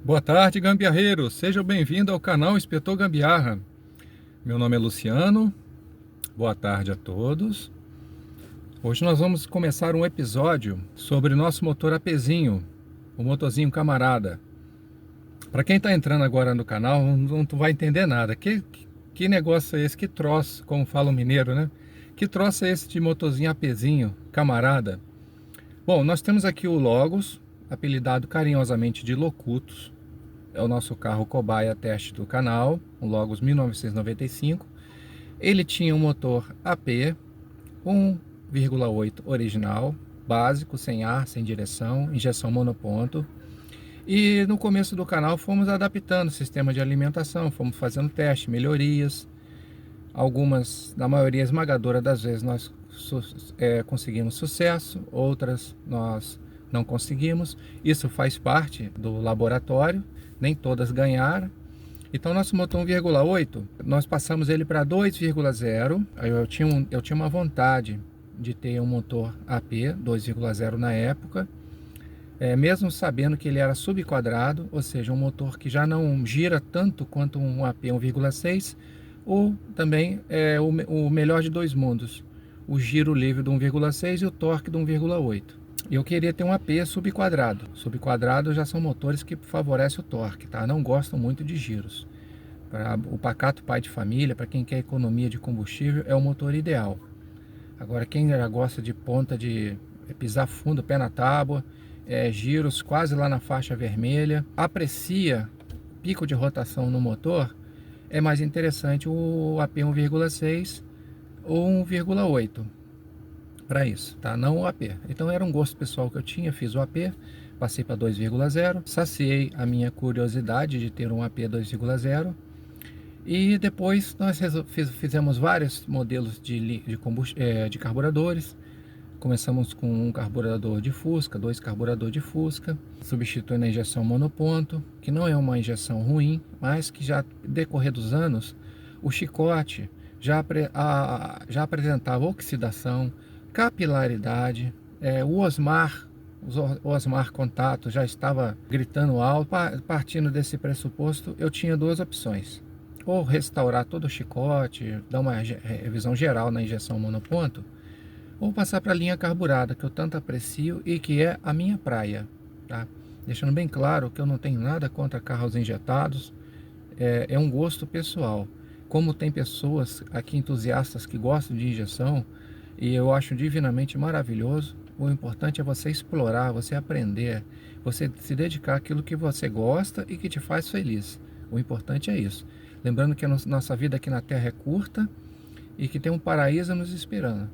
Boa tarde, gambiarreiros! Seja bem-vindo ao canal Inspetor Gambiarra. Meu nome é Luciano, boa tarde a todos. Hoje nós vamos começar um episódio sobre o nosso motor APzinho, o motorzinho camarada. Para quem está entrando agora no canal, não vai entender nada. Que negócio é esse? Que troço, como fala o mineiro, né? Que troço é esse de motorzinho APzinho, camarada? Bom, nós temos aqui o Logos, apelidado carinhosamente de Locutus. É o nosso carro cobaia teste do canal, um Logos 1995. Ele tinha um motor AP 1,8 original, básico, sem ar, sem direção, injeção monoponto. E no começo do canal fomos adaptando o sistema de alimentação, fomos fazendo teste, melhorias. Algumas, na maioria esmagadora das vezes, nós conseguimos sucesso, outras nós não conseguimos. Isso faz parte do laboratório, nem todas ganharam. Então nosso motor 1,8, nós passamos ele para 2,0. Eu tinha uma vontade de ter um motor AP 2,0 na época, mesmo sabendo que ele era subquadrado, ou seja, um motor que já não gira tanto quanto um AP 1,6, ou também o melhor de dois mundos, o giro livre do 1,6 e o torque do 1,8. Eu queria ter um AP subquadrado. Subquadrado já são motores que favorecem o torque, tá? Não gostam muito de giros. Para o pacato pai de família, para quem quer economia de combustível, é o motor ideal. Agora, quem já gosta de ponta, de pisar fundo, pé na tábua, giros quase lá na faixa vermelha, aprecia pico de rotação no motor, é mais interessante o AP 1,6 ou 1,8 para isso, tá? Não o AP. Então era um gosto pessoal que eu tinha, fiz o AP, passei para 2,0, saciei a minha curiosidade de ter um AP 2,0 e depois nós fizemos vários modelos de carburadores. Começamos com um carburador de Fusca, dois carburadores de Fusca, substituindo a injeção monoponto, que não é uma injeção ruim, mas que já decorrer dos anos, o chicote já apresentava oxidação, capilaridade, o Osmar Contato já estava gritando alto. Partindo desse pressuposto, eu tinha duas opções: ou restaurar todo o chicote, dar uma revisão geral na injeção monoponto, ou passar para a linha carburada, que eu tanto aprecio e que é a minha praia, tá? Deixando bem claro que eu não tenho nada contra carros injetados, é um gosto pessoal. Como tem pessoas aqui entusiastas que gostam de injeção, e eu acho divinamente maravilhoso, o importante é você explorar, você aprender, você se dedicar àquilo que você gosta e que te faz feliz. O importante é isso. Lembrando que a nossa vida aqui na Terra é curta e que tem um paraíso nos esperando.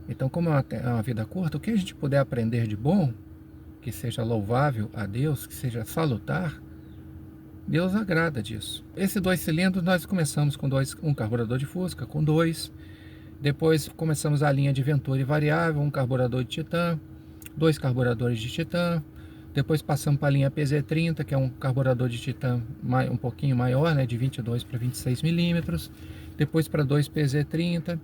Então, como é uma vida curta, o que a gente puder aprender de bom, que seja louvável a Deus, que seja salutar, Deus agrada disso. Esses dois cilindros nós começamos com um carburador de Fusca, com dois. Depois começamos a linha de Venturi variável, um carburador de Titan, dois carburadores de Titan. Depois passamos para a linha PZ30, que é um carburador de Titan um pouquinho maior, né, de 22 para 26 milímetros. Depois para dois PZ30.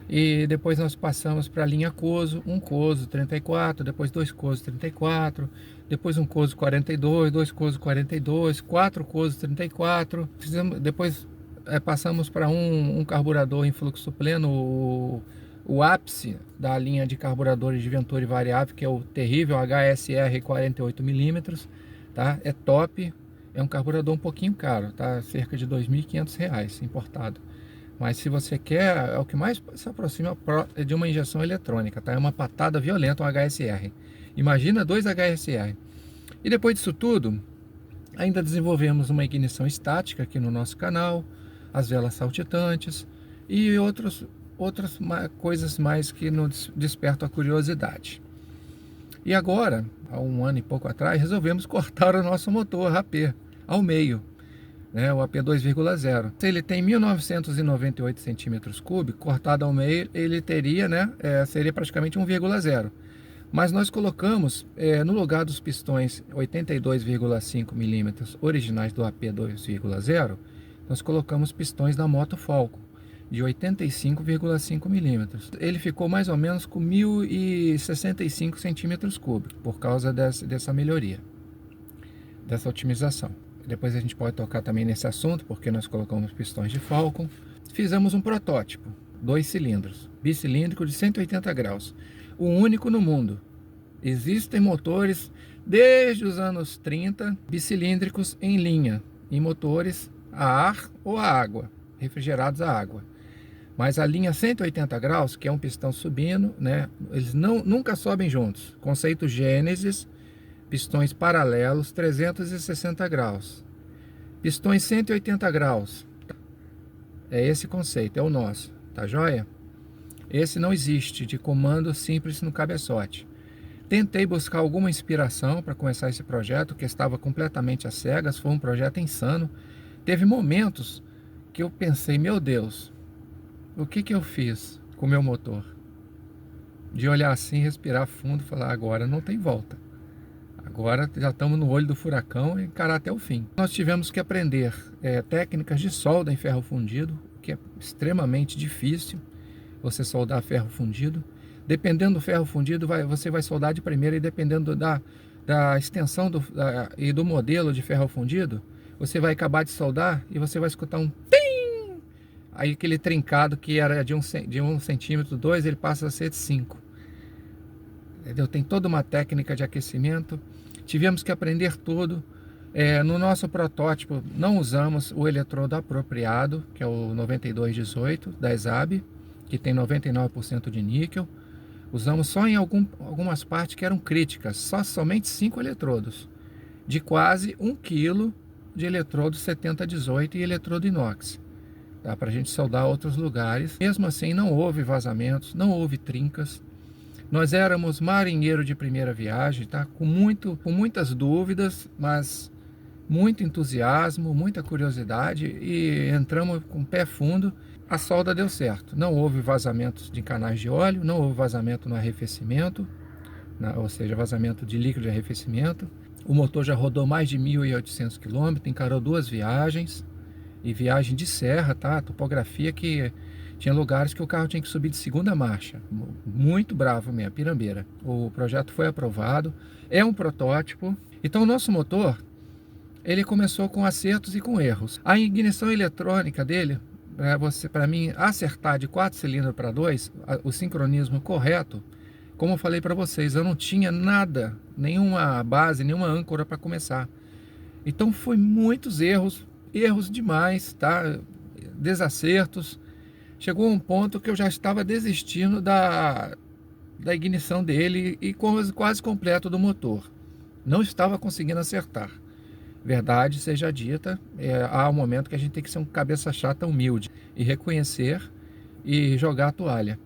E depois nós passamos para a linha Coso, um Coso 34, depois dois Coso 34, depois um Coso 42, dois Coso 42, quatro Coso 34. Depois passamos para um carburador em fluxo pleno, o ápice da linha de carburadores de Venturi variável, que é o terrível HSR 48 milímetros, tá? É top, é um carburador um pouquinho caro, tá? Cerca de R$ 2.500 importado. Mas se você quer, é o que mais se aproxima de uma injeção eletrônica, tá? É uma patada violenta, um HSR. Imagina dois HSR. E depois disso tudo, ainda desenvolvemos uma ignição estática aqui no nosso canal, as velas saltitantes e outras coisas mais que nos despertam a curiosidade. E agora, há um ano e pouco atrás, resolvemos cortar o nosso motor AP ao meio, né, o AP 2,0. Se ele tem 1998 centímetros cúbicos, cortado ao meio, ele teria, né, seria praticamente 1,0. Mas nós colocamos, no lugar dos pistões 82,5 milímetros originais do AP 2,0, nós colocamos pistões da Moto Falcon, de 85,5 milímetros. Ele ficou mais ou menos com 1.065 centímetros cúbicos, por causa dessa melhoria. dessa otimização. Depois a gente pode tocar também nesse assunto, porque nós colocamos pistões de Falcon. Fizemos um protótipo, 2 cilindros, bicilíndrico de 180 graus, o único no mundo. Existem motores desde os anos 30, bicilíndricos em linha, em motores a ar ou a água, refrigerados a água. Mas a linha 180 graus, que é um pistão subindo, né, eles nunca sobem juntos. Conceito Gênesis, pistões paralelos 360 graus. Pistões 180 graus. É esse conceito, é o nosso, tá joia? Esse não existe de comando simples no cabeçote. Tentei buscar alguma inspiração para começar esse projeto, que estava completamente às cegas, foi um projeto insano. Teve momentos que eu pensei, meu Deus, o que eu fiz com o meu motor? De olhar assim, respirar fundo e falar, agora não tem volta. Agora já estamos no olho do furacão e encarar até o fim. Nós tivemos que aprender técnicas de solda em ferro fundido, que é extremamente difícil você soldar ferro fundido. Dependendo do ferro fundido, você vai soldar de primeira, e dependendo da extensão e do modelo de ferro fundido, você vai acabar de soldar e você vai escutar um tim! Aí aquele trincado que era de 1 centímetro, 2, ele passa a ser de 5. Entendeu? Tem toda uma técnica de aquecimento. Tivemos que aprender tudo. No nosso protótipo não usamos o eletrodo apropriado, que é o 9218 da ESAB, que tem 99% de níquel. Usamos só em algumas partes que eram críticas, somente 5 eletrodos, de quase 1 kg de eletrodo 7018 e eletrodo inox. Dá para a gente soldar outros lugares. Mesmo assim, não houve vazamentos, não houve trincas. Nós éramos marinheiro de primeira viagem, tá? Com muitas dúvidas, mas muito entusiasmo, muita curiosidade, e entramos com o pé fundo. A solda deu certo, não houve vazamentos de canais de óleo, não houve vazamento no arrefecimento, ou seja, vazamento de líquido de arrefecimento. O motor já rodou mais de 1.800 km, encarou 2 viagens, e viagem de serra, tá? Topografia que tinha lugares que o carro tinha que subir de segunda marcha, muito bravo mesmo, pirambeira. O projeto foi aprovado, é um protótipo. Então o nosso motor, ele começou com acertos e com erros. A ignição eletrônica dele, para mim acertar de 4 cilindros para 2, o sincronismo correto, como eu falei para vocês, eu não tinha nada, nenhuma base, nenhuma âncora para começar. Então foi muitos erros demais, tá? Desacertos. Chegou um ponto que eu já estava desistindo da ignição dele e quase completo do motor. Não estava conseguindo acertar. Verdade seja dita, há um momento que a gente tem que ser um cabeça chata humilde e reconhecer e jogar a toalha.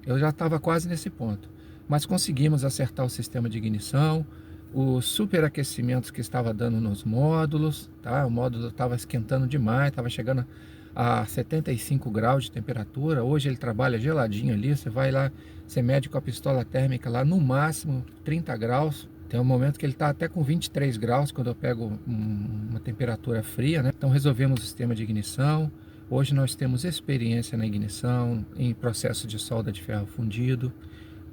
Eu já estava quase nesse ponto, mas conseguimos acertar o sistema de ignição, os superaquecimentos que estava dando nos módulos, tá? O módulo estava esquentando demais, estava chegando a 75 graus de temperatura. Hoje ele trabalha geladinho ali, você vai lá, você mede com a pistola térmica lá, no máximo 30 graus. Tem um momento que ele está até com 23 graus quando eu pego uma temperatura fria, né? Então resolvemos o sistema de ignição. Hoje nós temos experiência na ignição, em processo de solda de ferro fundido.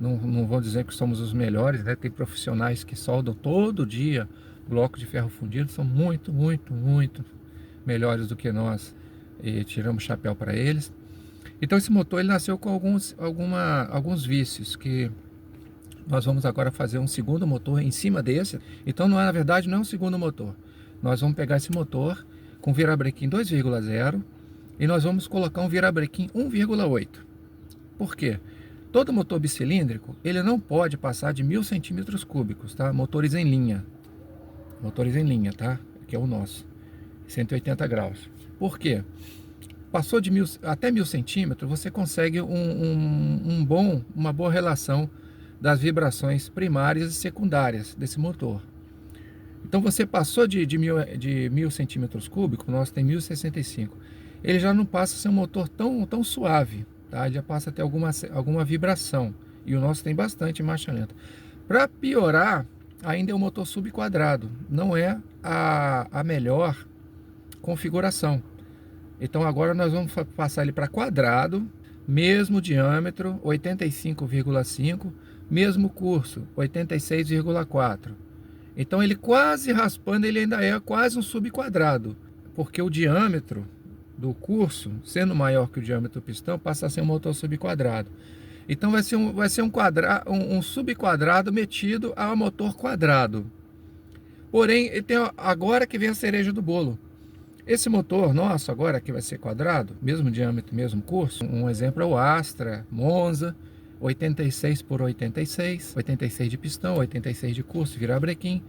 Não vou dizer que somos os melhores, né? Tem profissionais que soldam todo dia bloco de ferro fundido, são muito melhores do que nós, e tiramos chapéu para eles. Então esse motor ele nasceu com alguns vícios, que nós vamos agora fazer um segundo motor em cima desse. Então na verdade não é um segundo motor. Nós vamos pegar esse motor com virabrequim 2,0 e nós vamos colocar um virabrequim 1,8. Por quê? Todo motor bicilíndrico, ele não pode passar de 1.000 centímetros cúbicos, tá? Motores em linha, tá? Que é o nosso, 180 graus. Por quê? Passou de até 1.000 centímetros, você consegue uma boa relação das vibrações primárias e secundárias desse motor. Então você passou de 1.000 centímetros cúbicos, o nosso tem 1.065, ele já não passa a ser um motor tão suave, tá? Ele já passa a ter alguma vibração, e o nosso tem bastante marcha lenta. Para piorar, ainda é um motor subquadrado, não é a melhor configuração. Então agora nós vamos passar ele para quadrado, mesmo diâmetro, 85,5, mesmo curso, 86,4. Então ele quase raspando, ele ainda é quase um subquadrado, porque o diâmetro do curso, sendo maior que o diâmetro do pistão, passa a ser um motor subquadrado. Então vai ser um subquadrado metido a motor quadrado. Porém, ele tem agora que vem a cereja do bolo. Esse motor nosso agora que vai ser quadrado, mesmo diâmetro, mesmo curso, um exemplo é o Astra Monza, 86 por 86, 86 de pistão, 86 de curso, virabrequim,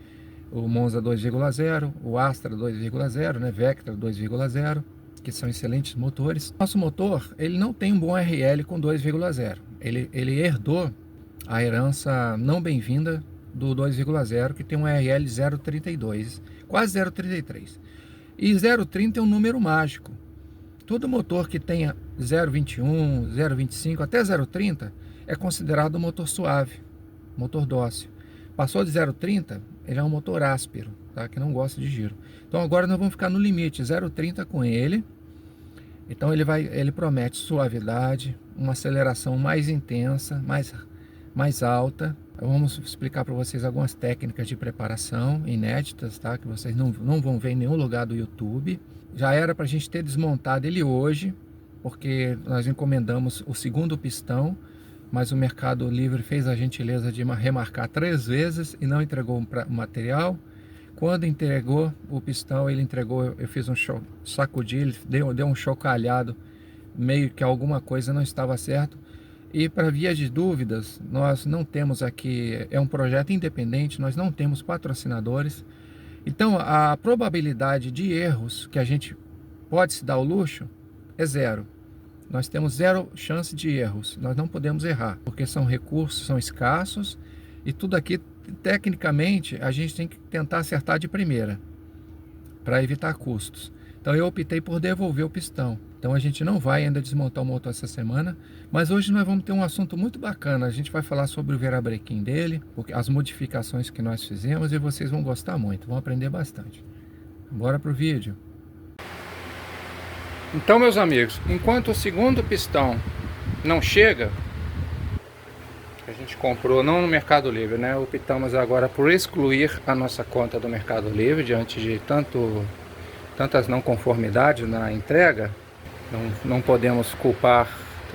o Monza 2,0, o Astra 2,0, né, Vectra 2,0, que são excelentes motores. Nosso motor, ele não tem um bom RL com 2,0. Ele herdou a herança não bem-vinda do 2,0, que tem um RL 0,32, quase 0,33. E 0,30 é um número mágico. Todo motor que tenha 0,21, 0,25 até 0,30 é considerado um motor suave, motor dócil. Passou de 0,30, ele é um motor áspero, tá? Que não gosta de giro. Então agora nós vamos ficar no limite 0,30 com ele. Então ele promete suavidade, uma aceleração mais intensa, mais alta. Vamos explicar para vocês algumas técnicas de preparação inéditas, tá? Que vocês não vão ver em nenhum lugar do YouTube. Já era para a gente ter desmontado ele hoje, porque nós encomendamos o segundo pistão, mas o Mercado Livre fez a gentileza de remarcar 3 vezes e não entregou o material. Quando entregou o pistão, ele entregou, eu fiz um sacudi, deu um chocalhado, meio que alguma coisa não estava certo. E para via de dúvidas, nós não temos aqui, é um projeto independente, nós não temos patrocinadores. Então a probabilidade de erros que a gente pode se dar ao luxo é zero. Nós temos zero chance de erros, nós não podemos errar, porque são recursos, são escassos, e tudo aqui, tecnicamente, a gente tem que tentar acertar de primeira, para evitar custos. Então eu optei por devolver o pistão. Então a gente não vai ainda desmontar o motor essa semana, mas hoje nós vamos ter um assunto muito bacana. A gente vai falar sobre o virabrequim dele, as modificações que nós fizemos, e vocês vão gostar muito, vão aprender bastante. Bora pro vídeo. Então, meus amigos, enquanto o segundo pistão não chega, a gente comprou não no Mercado Livre, né? Optamos agora por excluir a nossa conta do Mercado Livre diante de tantas não conformidades na entrega. Não podemos culpar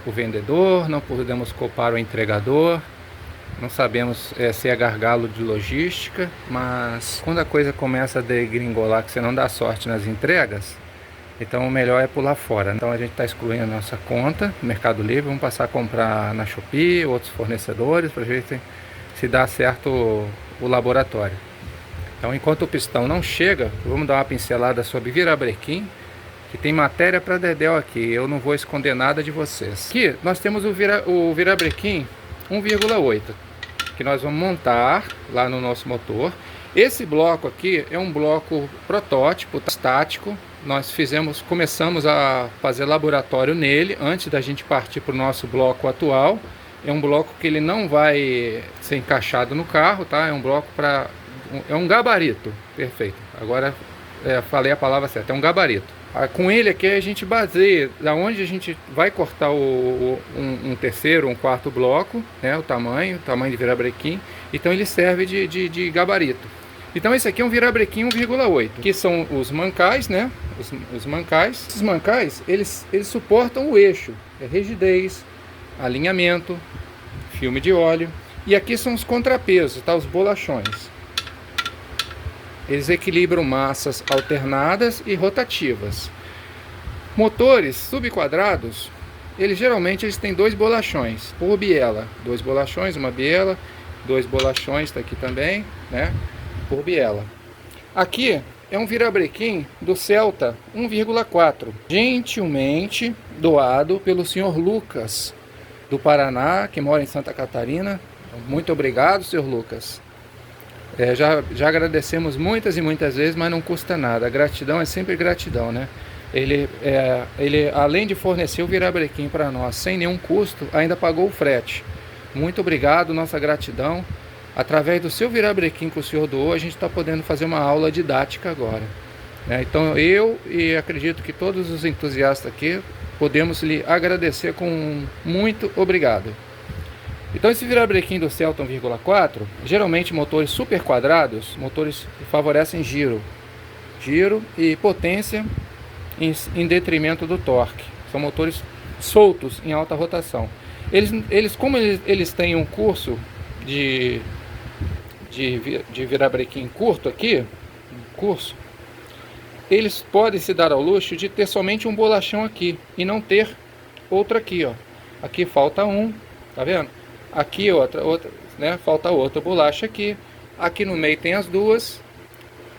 o vendedor, não podemos culpar o entregador, não sabemos se é gargalo de logística, mas quando a coisa começa a degringolar, que você não dá sorte nas entregas, então o melhor é pular fora. Então a gente está excluindo a nossa conta no Mercado Livre, vamos passar a comprar na Shopee, outros fornecedores, para ver se dá certo o laboratório. Então enquanto o pistão não chega, vamos dar uma pincelada sobre virabrequim, que tem matéria para dedéu aqui, eu não vou esconder nada de vocês. Aqui nós temos o virabrequim 1,8, que nós vamos montar lá no nosso motor. Esse bloco aqui é um bloco protótipo, estático. Nós começamos a fazer laboratório nele antes da gente partir para o nosso bloco atual. É um bloco que ele não vai ser encaixado no carro, tá? É um bloco é um gabarito, perfeito. Agora falei a palavra certa, é um gabarito. Com ele aqui a gente baseia da onde a gente vai cortar um terceiro, um quarto bloco, né, o tamanho de virabrequim. Então ele serve de gabarito. Então esse aqui é um virabrequim 1,8, que são os mancais, né? Os mancais. Esses mancais, eles suportam o eixo, rigidez, alinhamento, filme de óleo. E aqui são os contrapesos, tá? Os bolachões. Eles equilibram massas alternadas e rotativas. Motores subquadrados, geralmente eles têm 2 bolachões por biela. 2 bolachões, uma biela, 2 bolachões, está aqui também, né? Por biela. Aqui é um virabrequim do Celta 1,4, gentilmente doado pelo senhor Lucas, do Paraná, que mora em Santa Catarina. Muito obrigado, senhor Lucas. Já agradecemos muitas e muitas vezes, mas não custa nada. A gratidão é sempre gratidão, né? Ele além de fornecer o virabrequim para nós sem nenhum custo, ainda pagou o frete. Muito obrigado, nossa gratidão. Através do seu virabrequim que o senhor doou, a gente está podendo fazer uma aula didática agora. Então eu e acredito que todos os entusiastas aqui podemos lhe agradecer com muito obrigado. Então esse virabrequim do Celta 1,4, geralmente motores super quadrados, motores que favorecem giro e potência em detrimento do torque. São motores soltos em alta rotação. Como eles têm um curso de virabrequim curto aqui, eles podem se dar ao luxo de ter somente um bolachão aqui e não ter outro aqui, ó. Aqui falta um, tá vendo? Aqui outra, né? Falta outra bolacha aqui. Aqui no meio tem as duas.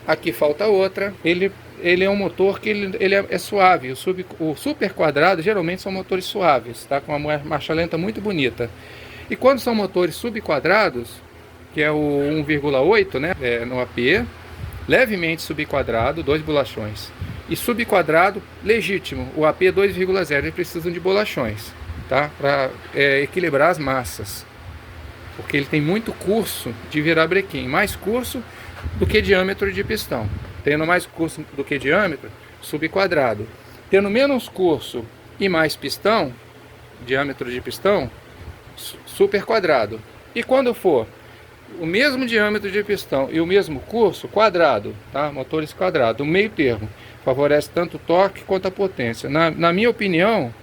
Aqui falta outra. Ele é um motor que ele é suave. O super quadrado geralmente são motores suaves, tá? Com uma marcha lenta muito bonita. E quando são motores subquadrados, que é o 1,8, né? No AP, levemente subquadrado, 2 bolachões. E subquadrado legítimo, o AP 2,0, eles precisam de bolachões, tá? Para equilibrar as massas. Porque ele tem muito curso de virabrequim, mais curso do que diâmetro de pistão. Tendo mais curso do que diâmetro, subquadrado. Tendo menos curso e mais pistão, diâmetro de pistão, super quadrado. E quando for o mesmo diâmetro de pistão e o mesmo curso, quadrado, tá? Motores quadrados, o meio termo, favorece tanto o torque quanto a potência. Na minha opinião,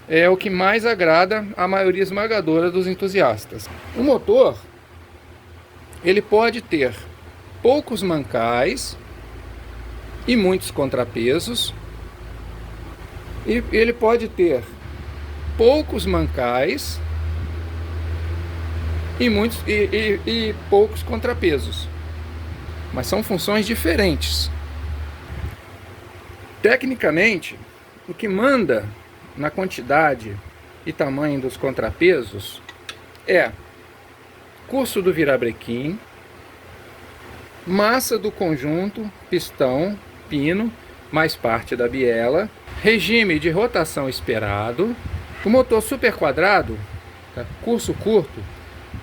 é o que mais agrada a maioria esmagadora dos entusiastas. O motor, ele pode ter poucos mancais e muitos contrapesos, e ele pode ter poucos mancais e poucos contrapesos, mas são funções diferentes. Tecnicamente, o que manda na quantidade e tamanho dos contrapesos é curso do virabrequim, massa do conjunto, pistão, pino, mais parte da biela, regime de rotação esperado. O motor super quadrado, tá? Curso curto,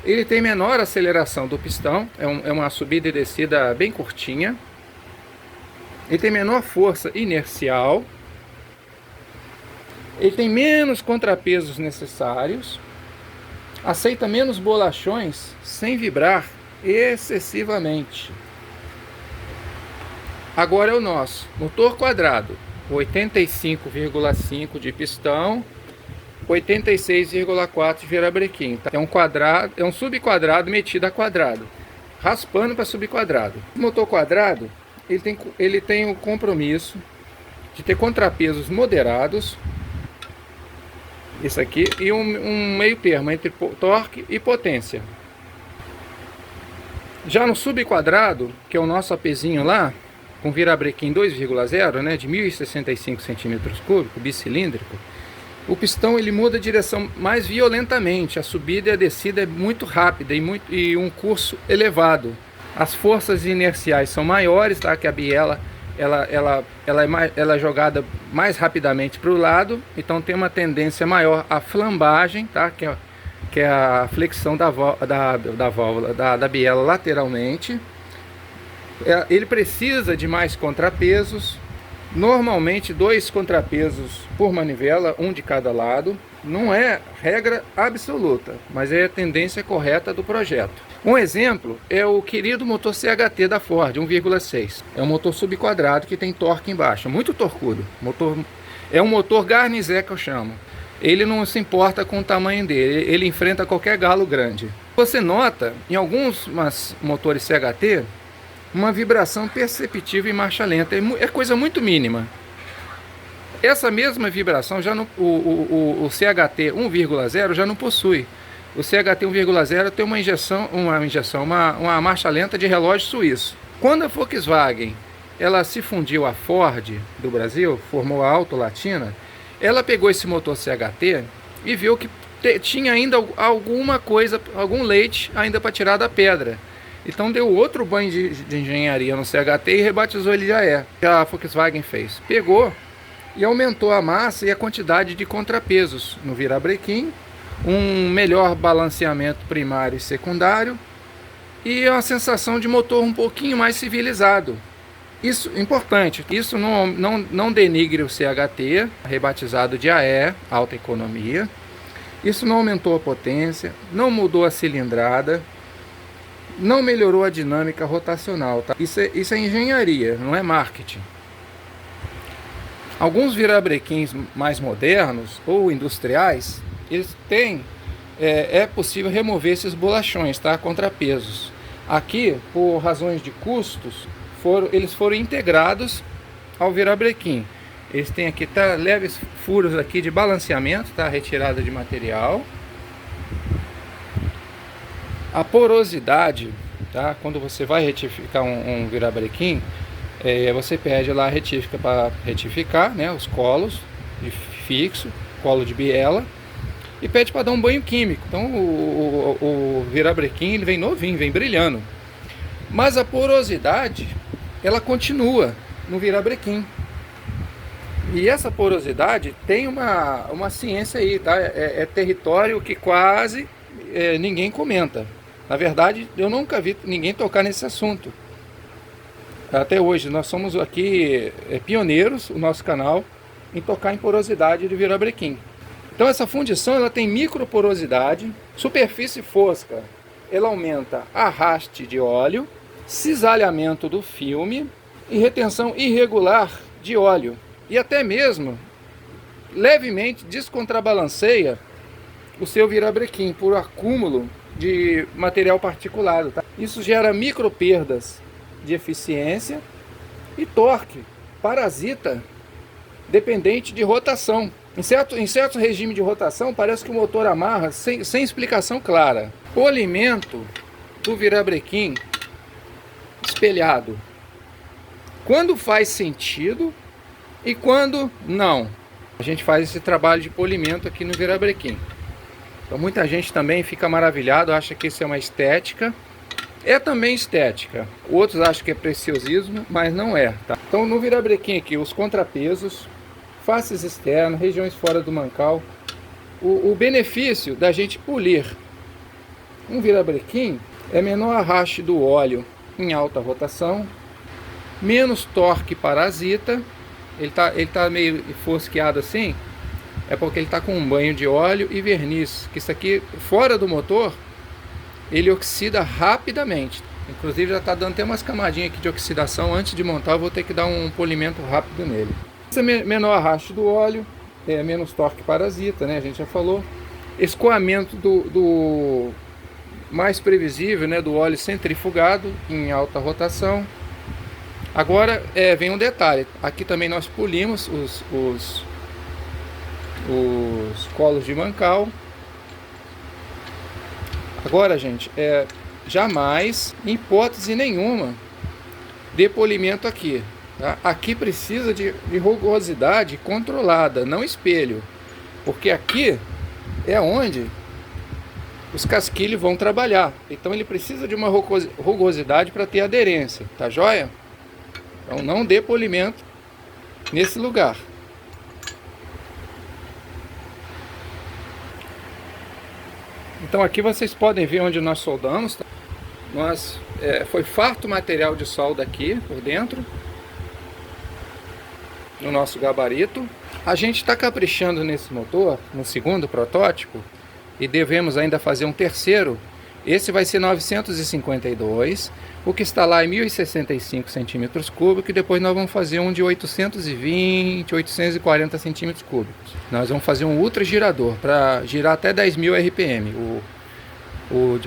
ele tem menor aceleração do pistão, é uma subida e descida bem curtinha. Ele tem menor força inercial. Ele tem menos contrapesos necessários. Aceita menos bolachões sem vibrar excessivamente. Agora é o nosso motor quadrado, 85,5 de pistão, 86,4 de virabrequim. Tá? É um subquadrado metido a quadrado, raspando para subquadrado. O motor quadrado, ele tem o compromisso de ter contrapesos moderados, isso aqui, e um meio termo entre torque e potência. Já no subquadrado, que é o nosso APzinho lá, com virabrequim 2,0, né, de 1065 cm3, bicilíndrico, o pistão ele muda a direção mais violentamente, a subida e a descida é muito rápida e um curso elevado. As forças inerciais são maiores, tá? Que a biela ela é jogada mais rapidamente para o lado, então tem uma tendência maior à flambagem, tá? Que é a flexão da válvula da biela lateralmente. Ele precisa de mais contrapesos, normalmente 2 contrapesos por manivela, um de cada lado. Não é regra absoluta, mas é a tendência correta do projeto. Um exemplo é o querido motor CHT da Ford 1,6. É um motor subquadrado que tem torque embaixo, muito torcudo. É um motor garnizé que eu chamo. Ele não se importa com o tamanho dele, ele enfrenta qualquer galo grande. Você nota em alguns motores CHT uma vibração perceptível em marcha lenta, é coisa muito mínima. Essa mesma vibração já o CHT 1,0 já não possui. O CHT 1,0 tem uma marcha lenta de relógio suíço. Quando a Volkswagen ela se fundiu à Ford do Brasil, formou a Auto Latina, ela pegou esse motor CHT e viu que tinha ainda alguma coisa, algum leite ainda para tirar da pedra. Então deu outro banho de engenharia no CHT e rebatizou ele já é. A Volkswagen fez. Pegou e aumentou a massa e a quantidade de contrapesos no virabrequim, um melhor balanceamento primário e secundário e uma sensação de motor um pouquinho mais civilizado. Isso é importante, isso não denigre o CHT, rebatizado de AE, alta economia, Isso não aumentou a potência, não mudou a cilindrada, não melhorou a dinâmica rotacional, tá? Isso é engenharia, não é marketing. Alguns virabrequins mais modernos ou industriais, eles têm, é possível remover esses bolachões, tá? Contrapesos. Aqui, por razões de custos, eles foram integrados ao virabrequim. Eles têm aqui leves furos aqui de balanceamento, tá? Retirada de material. A porosidade, tá? Quando você vai retificar um virabrequim, você pede lá a retífica para retificar, né? Os colos de fixo, colo de biela, e pede para dar um banho químico. Então o virabrequim ele vem novinho, vem brilhando. Mas a porosidade, ela continua no virabrequim. E essa porosidade tem uma ciência aí, tá? É território que quase ninguém comenta. Na verdade, eu nunca vi ninguém tocar nesse assunto. Até hoje, nós somos aqui pioneiros, o nosso canal, em tocar em porosidade de virabrequim. Então essa fundição ela tem microporosidade, superfície fosca, ela aumenta arraste de óleo, cisalhamento do filme e retenção irregular de óleo. E até mesmo levemente descontrabalanceia o seu virabrequim por acúmulo de material particulado, tá? Isso gera micro perdas de eficiência e torque parasita dependente de rotação. Em certo regime de rotação parece que o motor amarra sem explicação clara. Polimento do virabrequim espelhado. Quando faz sentido e quando não. A gente faz esse trabalho de polimento aqui no virabrequim. Então muita gente também fica maravilhado, acha que isso é uma estética. É também estética. Outros acham que é preciosismo, mas não é, tá? Então no virabrequim aqui, os contrapesos, faces externas, regiões fora do mancal. O benefício da gente polir um virabrequim é menor arraste do óleo em alta rotação, menos torque parasita. Ele tá meio fosqueado assim, é porque ele tá com um banho de óleo e verniz, que isso aqui fora do motor ele oxida rapidamente. Inclusive já está dando até umas camadinhas aqui de oxidação. Antes de montar eu vou ter que dar um polimento rápido nele. Esse é menor arraste do óleo, menos torque parasita, né? A gente já falou. Escoamento do mais previsível, né? Do óleo centrifugado em alta rotação. Agora vem um detalhe. Aqui também nós polimos os colos de mancal. Agora, gente, jamais, em hipótese nenhuma, dê polimento aqui. Tá? Aqui precisa de rugosidade controlada, não espelho. Porque aqui é onde os casquilhos vão trabalhar. Então ele precisa de uma rugosidade para ter aderência, tá joia? Então não dê polimento nesse lugar. Então aqui vocês podem ver onde nós soldamos. Tá? Foi farto material de solda aqui por dentro, no nosso gabarito. A gente está caprichando nesse motor, no segundo protótipo, e devemos ainda fazer um terceiro. Esse vai ser 952, o que está lá é 1065 centímetros cúbicos, e depois nós vamos fazer um de 820, 840 centímetros cúbicos. Nós vamos fazer um ultra girador para girar até 10.000 RPM, o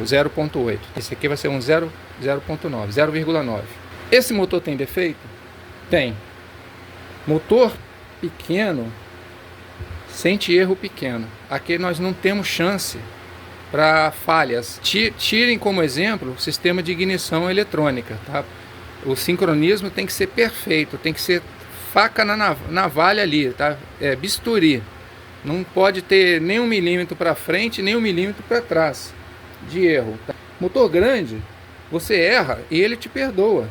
0.8. Esse aqui vai ser um 0.9, 0,9. Esse motor tem defeito? Tem. Motor pequeno sente erro pequeno. Aqui nós não temos chance para falhas. Tirem como exemplo o sistema de ignição eletrônica, tá? O sincronismo tem que ser perfeito, tem que ser faca na navalha ali, tá? Bisturi. Não pode ter nem 1 milímetro para frente, nem 1 milímetro para trás de erro. Tá? Motor grande, você erra e ele te perdoa.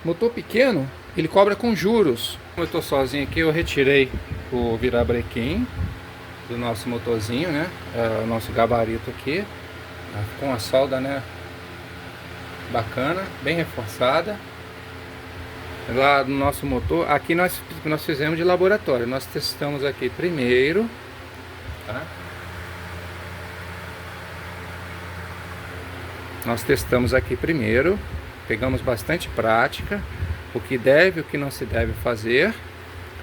Motor pequeno, ele cobra com juros. Como eu estou sozinho aqui, eu retirei o virabrequim do nosso motorzinho, né? O nosso gabarito aqui, com a solda, né? Bacana, bem reforçada. Lá no nosso motor, aqui nós fizemos de laboratório. Nós testamos aqui primeiro, tá? Nós testamos aqui primeiro, pegamos bastante prática, o que deve e o que não se deve fazer,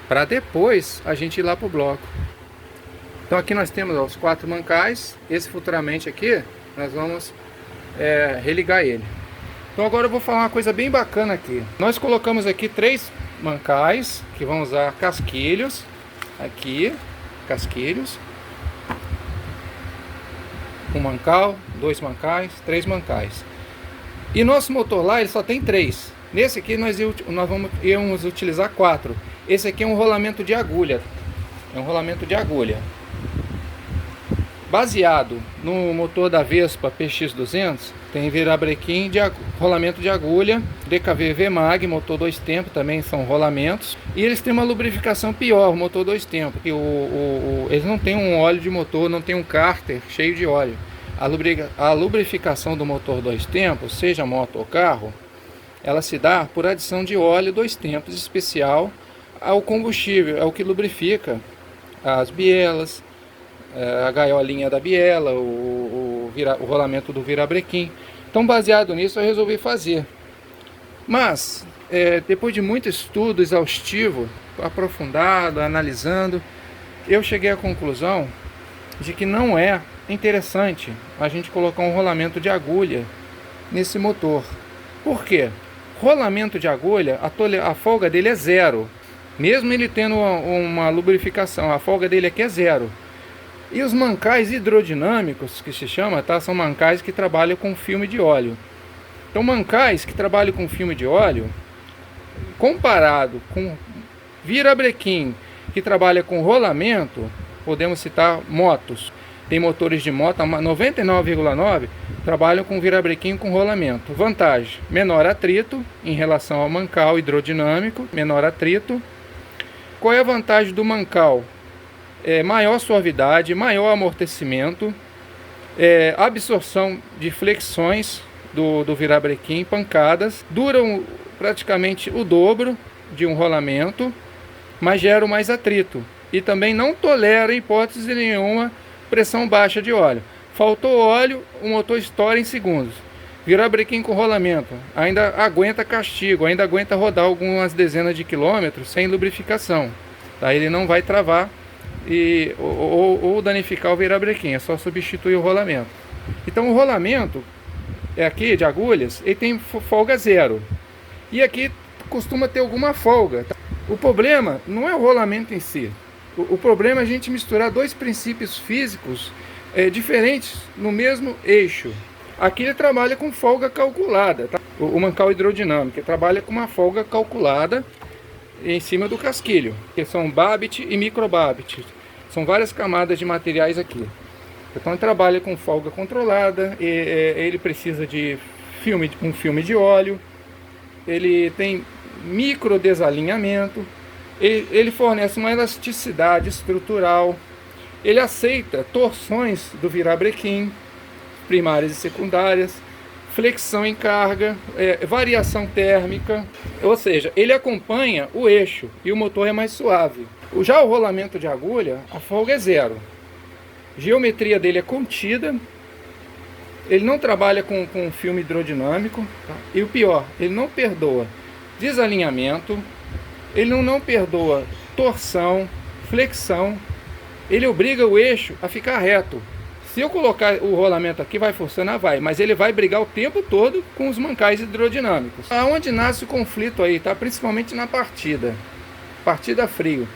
para depois a gente ir lá para o bloco. Então aqui nós temos os 4 mancais, esse futuramente aqui nós vamos religar ele. Então agora eu vou falar uma coisa bem bacana aqui. Nós colocamos aqui 3 mancais que vão usar casquilhos, aqui, casquilhos. 1 mancal, 2 mancais, 3 mancais. E nosso motor lá ele só tem 3. Nesse aqui nós íamos utilizar 4. Esse aqui é um rolamento de agulha. É um rolamento de agulha. Baseado no motor da Vespa PX200, tem virabrequim de rolamento de agulha, DKV VMAG, motor 2 tempos, também são rolamentos. E eles têm uma lubrificação pior, o motor 2 tempos. Eles não têm um óleo de motor, não tem um cárter cheio de óleo. A lubrificação do motor 2 tempos, seja moto ou carro, ela se dá por adição de óleo 2 tempos especial ao combustível, é o que lubrifica as bielas, a gaiolinha da biela, o rolamento do virabrequim. Então, baseado nisso, eu resolvi fazer. Mas, depois de muito estudo exaustivo, aprofundado, analisando, eu cheguei à conclusão de que não é interessante a gente colocar um rolamento de agulha nesse motor. Por quê? Rolamento de agulha, a folga dele é 0. Mesmo ele tendo uma lubrificação, a folga dele aqui é 0. E os mancais hidrodinâmicos, que se chama, tá? São mancais que trabalham com filme de óleo. Então, mancais que trabalham com filme de óleo, comparado com virabrequim, que trabalha com rolamento, podemos citar motos. Tem motores de moto, 99,9% trabalham com virabrequim com rolamento. Vantagem, menor atrito em relação ao mancal hidrodinâmico, menor atrito. Qual é a vantagem do mancal? Maior suavidade, maior amortecimento, absorção de flexões do virabrequim, pancadas, duram praticamente o dobro de um rolamento, mas geram mais atrito e também não tolera, em hipótese nenhuma, pressão baixa de óleo. Faltou óleo, o motor estoura em segundos. Virabrequim com rolamento ainda aguenta castigo, ainda aguenta rodar algumas dezenas de quilômetros sem lubrificação, tá? Ele não vai travar ou danificar o virabrequim, é só substituir o rolamento. Então o rolamento aqui de agulhas, ele tem folga 0, e aqui costuma ter alguma folga, tá? O problema não é o rolamento em si, o problema é a gente misturar 2 princípios físicos diferentes no mesmo eixo. Aqui ele trabalha com folga calculada, tá? O mancal hidrodinâmico ele trabalha com uma folga calculada em cima do casquilho, que são Babbitt e micro Babbitt. São várias camadas de materiais aqui. Então ele trabalha com folga controlada, ele precisa de um filme de óleo, ele tem micro desalinhamento, ele fornece uma elasticidade estrutural, ele aceita torções do virabrequim, primárias e secundárias, flexão em carga, variação térmica, ou seja, ele acompanha o eixo e o motor é mais suave. Já o rolamento de agulha, a folga é 0. Geometria dele é contida, ele não trabalha com filme hidrodinâmico, tá? E o pior, ele não perdoa desalinhamento, ele não perdoa torção, flexão, ele obriga o eixo a ficar reto. Se eu colocar o rolamento aqui, vai funcionar? Vai, mas ele vai brigar o tempo todo com os mancais hidrodinâmicos. Aonde nasce o conflito aí, tá? Principalmente na partida frio.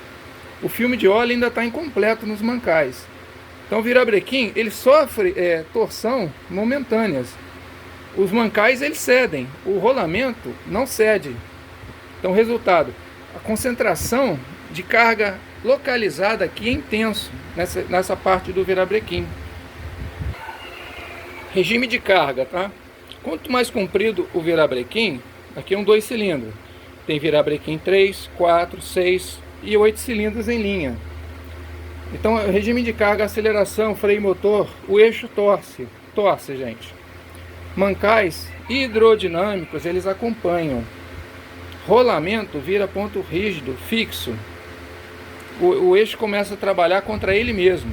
O filme de óleo ainda está incompleto nos mancais. Então o virabrequim, ele sofre torção momentâneas. Os mancais, eles cedem, o rolamento não cede. Então resultado, a concentração de carga localizada aqui é intenso nessa parte do virabrequim. Regime de carga, tá? Quanto mais comprido o virabrequim, aqui é um 2 cilindros. Tem virabrequim 3, 4, 6 e 8 cilindros em linha. Então, regime de carga, aceleração, freio motor, o eixo torce, gente. Mancais hidrodinâmicos, eles acompanham. Rolamento vira ponto rígido, fixo. O eixo começa a trabalhar contra ele mesmo.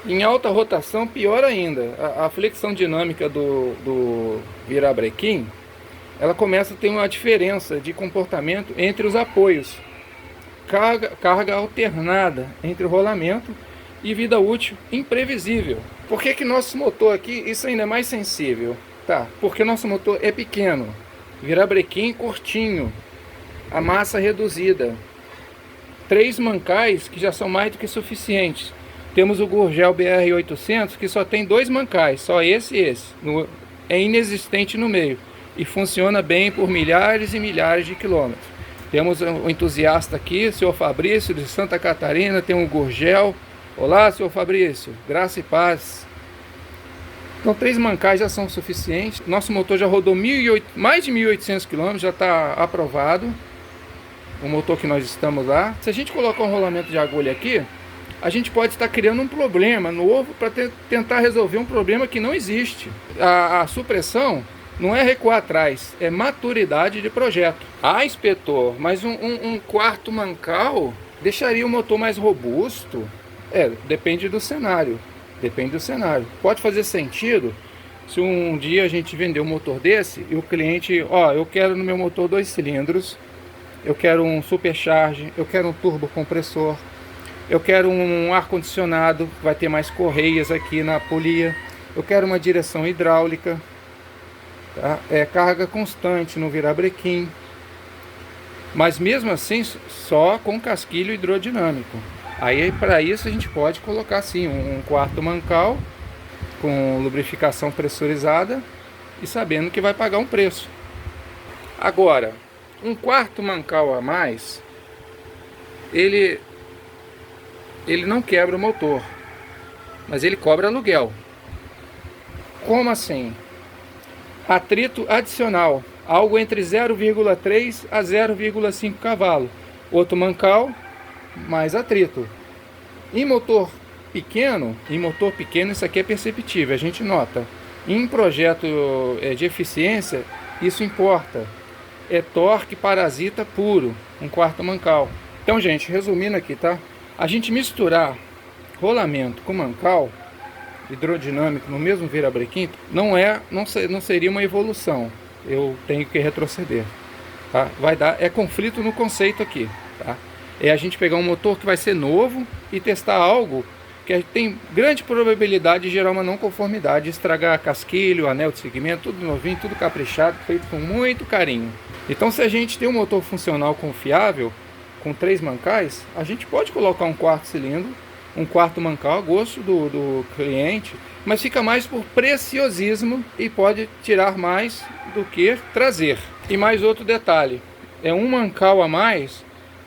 Em alta rotação, pior ainda. A flexão dinâmica do virabrequim, ela começa a ter uma diferença de comportamento entre os apoios. Carga alternada entre o rolamento e vida útil imprevisível. Por que nosso motor aqui, isso ainda é mais sensível? Tá, porque nosso motor é pequeno, virabrequim curtinho, a massa reduzida. 3 mancais que já são mais do que suficientes. Temos o Gurgel BR800 que só tem 2 mancais, só esse e esse. É inexistente no meio e funciona bem por milhares e milhares de quilômetros. Temos um entusiasta aqui, o senhor Fabrício de Santa Catarina, tem um Gurgel. Olá, senhor Fabrício, graça e paz. Então 3 mancais já são suficientes. Nosso motor já rodou mais de 1.800 km, já está aprovado. O motor que nós estamos lá. Se a gente colocar um rolamento de agulha aqui, a gente pode estar criando um problema novo para tentar resolver um problema que não existe. A supressão não é recuar atrás, é maturidade de projeto. Ah, inspetor, mas um quarto mancal deixaria o motor mais robusto? Depende do cenário. Depende do cenário. Pode fazer sentido se um dia a gente vender um motor desse e o cliente, eu quero no meu motor 2 cilindros, eu quero um supercharge, eu quero um turbo compressor, eu quero um ar-condicionado, vai ter mais correias aqui na polia, eu quero uma direção hidráulica, tá? Carga constante no virabrequim, mas mesmo assim só com casquilho hidrodinâmico. Aí para isso a gente pode colocar assim um quarto mancal com lubrificação pressurizada e sabendo que vai pagar um preço. Agora, um quarto mancal a mais, ele não quebra o motor, mas ele cobra aluguel. Como assim? Atrito adicional, algo entre 0,3 a 0,5 cavalo. Outro mancal, mais atrito. Em motor pequeno isso aqui é perceptível, a gente nota. Em projeto de eficiência, isso importa. É torque parasita puro, um quarto mancal. Então, gente, resumindo aqui, tá? A gente misturar rolamento com mancal hidrodinâmico no mesmo virabrequim não seria uma evolução. Eu tenho que retroceder, tá? Vai dar conflito no conceito aqui, tá? É a gente pegar um motor que vai ser novo e testar algo que tem grande probabilidade de gerar uma não conformidade, estragar casquilho, anel de segmento, tudo novinho, tudo caprichado, feito com muito carinho. Então, se a gente tem um motor funcional confiável, com 3 mancais, a gente pode colocar um quarto cilindro, um quarto mancal a gosto do cliente, mas fica mais por preciosismo e pode tirar mais do que trazer. E mais outro detalhe, é um mancal a mais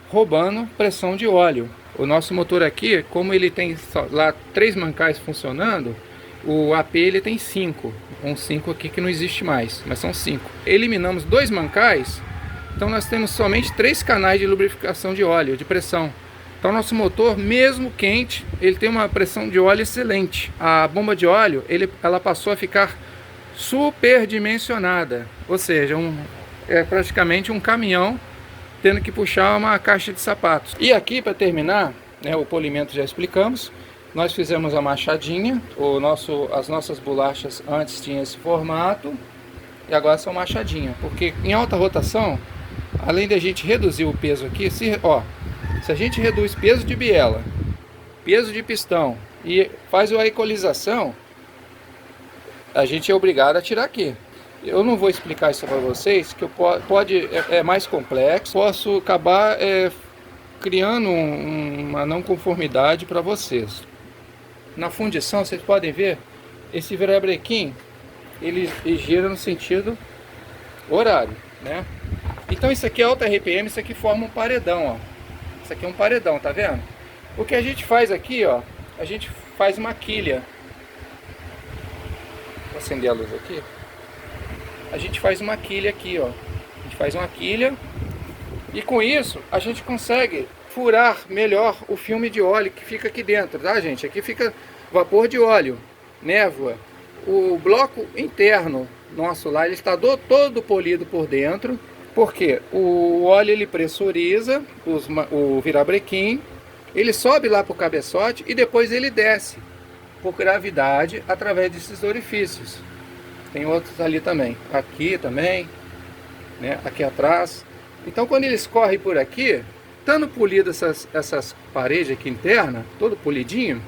roubando pressão de óleo. O nosso motor aqui, como ele tem lá 3 mancais funcionando, o AP ele tem 5. 5 aqui que não existe mais, mas são 5. Eliminamos 2 mancais, então nós temos somente 3 canais de lubrificação de óleo, de pressão. Então nosso motor, mesmo quente, ele tem uma pressão de óleo excelente. A bomba de óleo, ela passou a ficar superdimensionada, ou seja, é praticamente um caminhão tendo que puxar uma caixa de sapatos. E aqui, para terminar, o polimento já explicamos. Nós fizemos a machadinha. As nossas bolachas antes tinham esse formato e agora são machadinha, porque em alta rotação, além de a gente reduzir o peso aqui, se a gente reduz peso de biela, peso de pistão e faz a equalização, a gente é obrigado a tirar aqui. Eu não vou explicar isso para vocês, que é mais complexo. Posso acabar criando uma não conformidade para vocês. Na fundição, vocês podem ver, esse virabrequim, ele gira no sentido horário, né? Então isso aqui é alta RPM, isso aqui forma um paredão, ó. Isso aqui é um paredão, tá vendo? O que a gente faz aqui, ó, a gente faz uma quilha. Vou acender a luz aqui. A gente faz uma quilha aqui, ó. A gente faz uma quilha e com isso a gente consegue furar melhor o filme de óleo que fica aqui dentro, tá, gente? Aqui fica vapor de óleo, névoa. O bloco interno nosso lá, ele está todo polido por dentro, porque o óleo ele pressuriza o virabrequim, ele sobe lá para o cabeçote e depois ele desce. por gravidade através desses orifícios. Tem outros ali também, aqui também, né? Aqui atrás. Então quando ele escorre por aqui, estando polido essas paredes aqui internas, todo polidinho,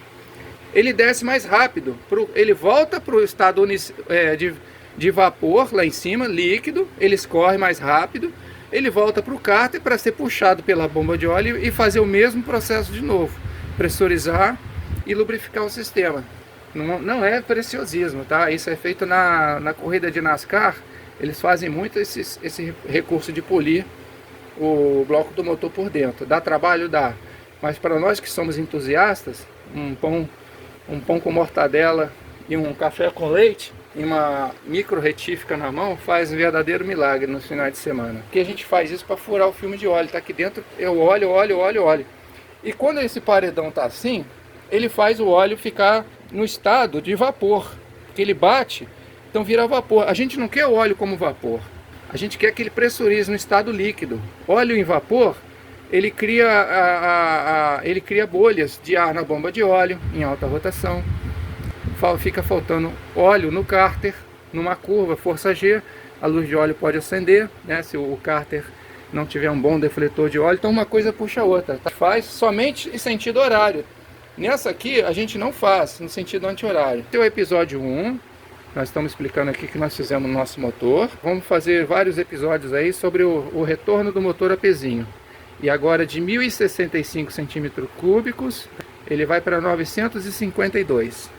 ele desce mais rápido, ele volta para o estado de vapor lá em cima, líquido, ele escorre mais rápido, ele volta para o cárter para ser puxado pela bomba de óleo e fazer o mesmo processo de novo, pressurizar e lubrificar o sistema. Não é preciosismo, tá? Isso é feito na corrida de NASCAR, eles fazem muito esse recurso de polir o bloco do motor por dentro. Dá trabalho? Dá. Mas para nós que somos entusiastas, um pão com mortadela e um café com leite e uma micro retífica na mão faz um verdadeiro milagre nos finais de semana. Porque a gente faz isso para furar o filme de óleo. Tá aqui dentro, eu olho. E quando esse paredão tá assim, ele faz o óleo ficar no estado de vapor. Porque ele bate, então vira vapor. A gente não quer o óleo como vapor. A gente quer que ele pressurize no estado líquido. Óleo em vapor, ele cria bolhas de ar na bomba de óleo em alta rotação. Fica faltando óleo no cárter, numa curva, força G, a luz de óleo pode acender, né, se o cárter não tiver um bom defletor de óleo, então uma coisa puxa a outra. Tá? Faz somente em sentido horário. Nessa aqui a gente não faz no sentido anti-horário. Tem o episódio 1, nós estamos explicando aqui que nós fizemos no nosso motor. Vamos fazer vários episódios aí sobre o retorno do motor a pezinho. E agora de 1065 centímetros cúbicos, ele vai para 952.